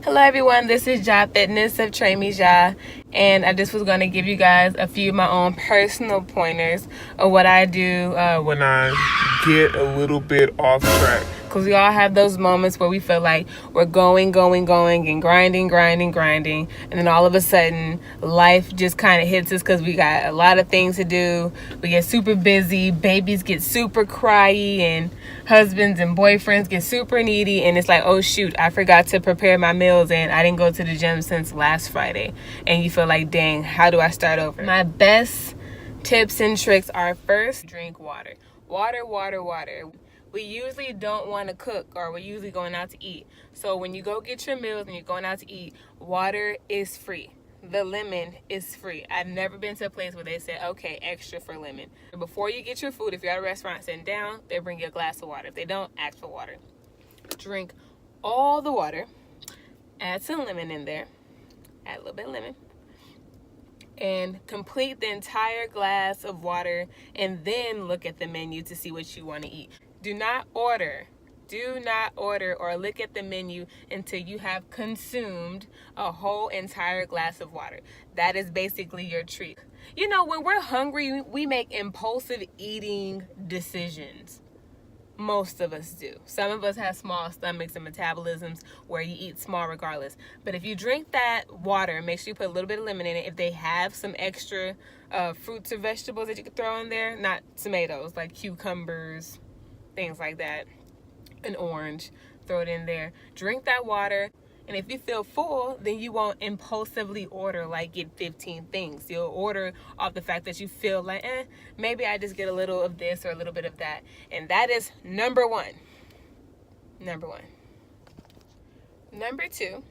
Hello everyone, this is ZsaFitness of Train Me Zsa, and I just was going to give you guys a few of my own personal pointers of what I do when I get a little bit off track. Because we all have those moments where we feel like we're going, and grinding, and then all of a sudden, life just kind of hits us because we got a lot of things to do. We get super busy, babies get super cryy, and husbands and boyfriends get super needy, and it's like, oh shoot, I forgot to prepare my meals and I didn't go to the gym since last Friday. And you feel like, dang, how do I start over? My best tips and tricks are: first, drink water. Water. We usually don't want to cook, or we're usually going out to eat. So when you go get your meals and you're going out to eat, water is free. The lemon is free. I've never been to a place where they said, okay, extra for lemon. Before you get your food, if you're at a restaurant sitting down, they bring you a glass of water. If they don't, ask for water. Drink all the water. Add some lemon in there. Add a little bit of lemon. And complete the entire glass of water, and then look at the menu to see what you want to eat. Do not order or look at the menu until you have consumed a whole entire glass of water. That is basically your treat. You know, when we're hungry, we make impulsive eating decisions. Most of us do. Some of us have small stomachs and metabolisms where you eat small regardless. But if you drink that water, make sure you put a little bit of lemon in it. If they have some extra fruits or vegetables that you could throw in there, not tomatoes, like cucumbers, things like that, an orange, throw it in there. Drink that water. And if you feel full, then you won't impulsively order, like get 15 things. You'll order off the fact that you feel like, maybe I just get a little of this or a little bit of that. And that is number one. Number two,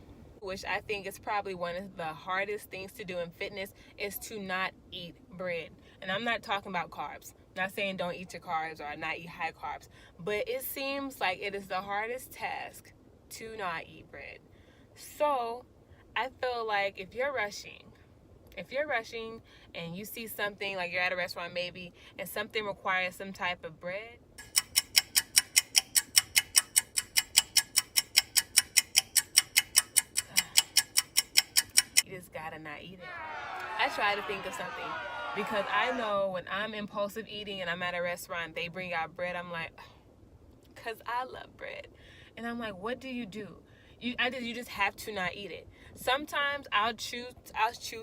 which I think is probably one of the hardest things to do in fitness, is to not eat bread. And I'm not talking about carbs. I'm not saying don't eat your carbs or not eat high carbs. But it seems like it is the hardest task to not eat bread. So I feel like if you're rushing and you see something, like you're at a restaurant maybe, and something requires some type of bread, you just gotta not eat it. I try to think of something, because I know when I'm impulsive eating and I'm at a restaurant, they bring out bread, I'm like, because I love bread. And I'm like, what do? You just have to not eat it. Sometimes I'll chew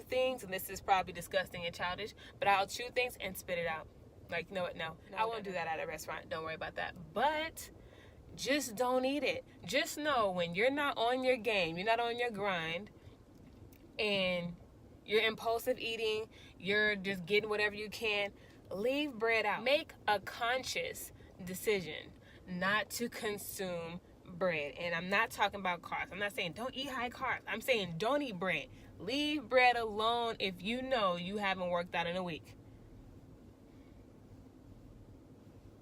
things, and this is probably disgusting and childish, but I'll chew things and spit it out. Like, you know what? No, I won't do that at a restaurant. Don't worry about that. But just don't eat it. Just know when you're not on your game, you're not on your grind, and you're impulsive eating, you're just getting whatever you can, leave bread out. Make a conscious decision not to consume bread. And I'm not talking about carbs. I'm not saying don't eat high carbs. I'm saying don't eat bread. Leave bread alone if you know you haven't worked out in a week.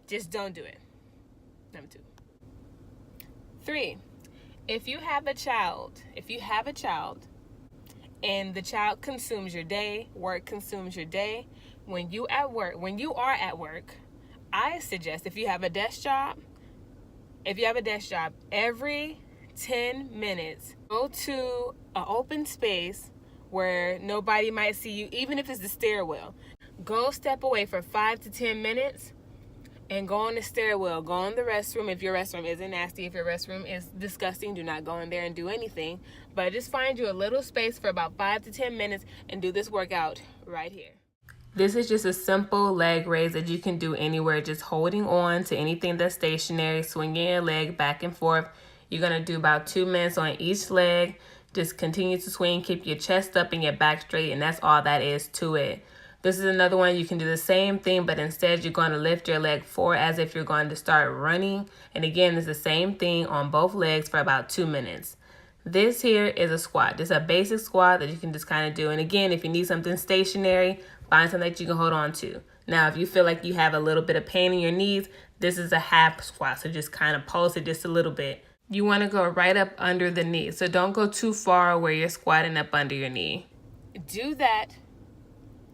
Just don't do it. Number 2. 3, if you have a child and the child consumes your day, work consumes your day, when you are at work, I suggest, if you have a desk job, every 10 minutes, go to an open space where nobody might see you, even if it's the stairwell. Go step away for 5 to 10 minutes and go on the stairwell. Go in the restroom. If your restroom isn't nasty, if your restroom is disgusting, do not go in there and do anything. But just find you a little space for about 5 to 10 minutes and do this workout right here. This is just a simple leg raise that you can do anywhere, just holding on to anything that's stationary, swinging your leg back and forth. You're going to do about 2 minutes on each leg. Just continue to swing, keep your chest up and your back straight, and that's all that is to it. This is another one you can do the same thing, but instead you're going to lift your leg forward as if you're going to start running. And again, it's the same thing on both legs for about 2 minutes. This here is a squat. This is a basic squat that you can just kind of do. And again, if you need something stationary, find something that you can hold on to. Now, if you feel like you have a little bit of pain in your knees, this is a half squat. So just kind of pulse it just a little bit. You want to go right up under the knee. So don't go too far where you're squatting up under your knee. Do that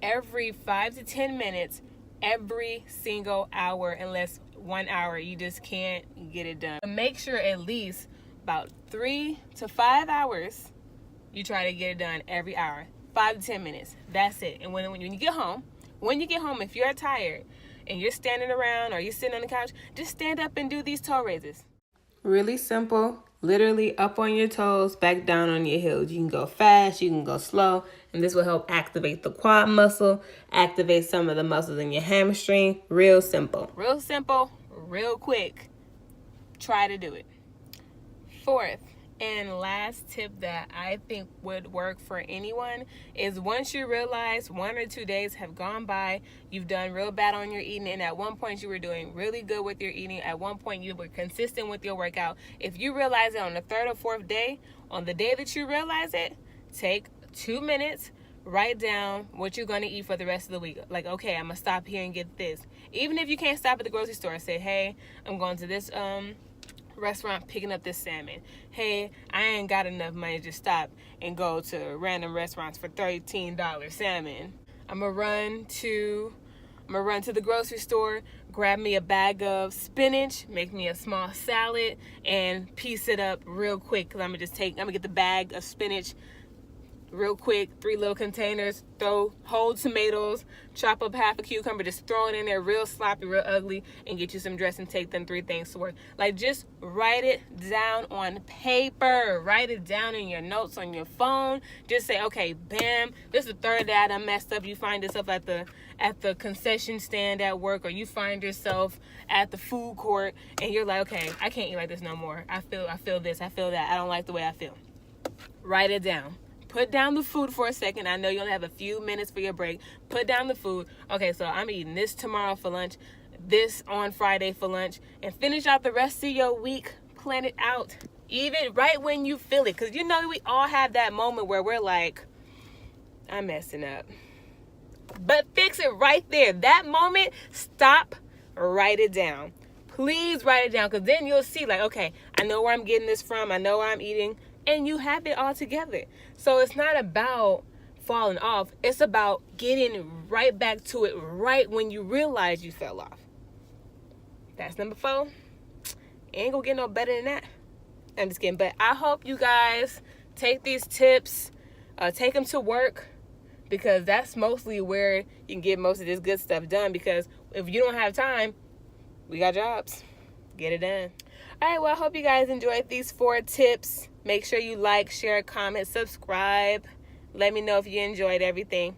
every 5 to 10 minutes, every single hour, unless 1 hour you just can't get it done. Make sure at least about 3 to 5 hours. You try to get it done every hour, 5 to 10 minutes. That's it. And when you get home, if you're tired and you're standing around or you're sitting on the couch, just stand up and do these toe raises. Really simple. Literally up on your toes, back down on your heels. You can go fast, you can go slow, and this will help activate the quad muscle, activate some of the muscles in your hamstring. Real simple, real quick. Try to do it. Fourth and last tip that I think would work for anyone is once you realize 1 or 2 days have gone by, you've done real bad on your eating, and at one point you were doing really good with your eating, at one point you were consistent with your workout. If you realize it on the 3rd or 4th day, on the day that you realize it, take 2 minutes, write down what you're going to eat for the rest of the week. Like, okay, I'm going to stop here and get this. Even if you can't stop at the grocery store, say, hey, I'm going to this restaurant picking up this salmon. Hey, I ain't got enough money to stop and go to random restaurants for $13 salmon. I'm gonna run to the grocery store, grab me a bag of spinach, make me a small salad, and piece it up real quick. Cause I'm gonna get the bag of spinach real quick, 3 little containers, throw whole tomatoes, chop up half a cucumber, just throw it in there real sloppy, real ugly, and get you some dressing. Take them 3 things to work. Like, just write it down on paper. Write it down in your notes on your phone. Just say, okay, bam, this is the 3rd day I done messed up. You find yourself at the concession stand at work, or you find yourself at the food court, and you're like, okay, I can't eat like this no more. I feel this, I feel that. I don't like the way I feel. Write it down. Put down the food for a second. I know you only have a few minutes for your break. Put down the food. Okay, so I'm eating this tomorrow for lunch, this on Friday for lunch, and finish out the rest of your week. Plan it out. Even right when you feel it. Because, you know, we all have that moment where we're like, I'm messing up. But fix it right there. That moment, stop, write it down. Please write it down, because then you'll see, like, okay, I know where I'm getting this from. I know what I'm eating. And you have it all together. So it's not about falling off. It's about getting right back to it right when you realize you fell off. That's number 4. Ain't gonna get no better than that. I'm just kidding. But I hope you guys take these tips, take them to work, because that's mostly where you can get most of this good stuff done. Because if you don't have time, we got jobs. Get it done. All right, well, I hope you guys enjoyed these 4 tips. Make sure you like, share, comment, subscribe. Let me know if you enjoyed everything.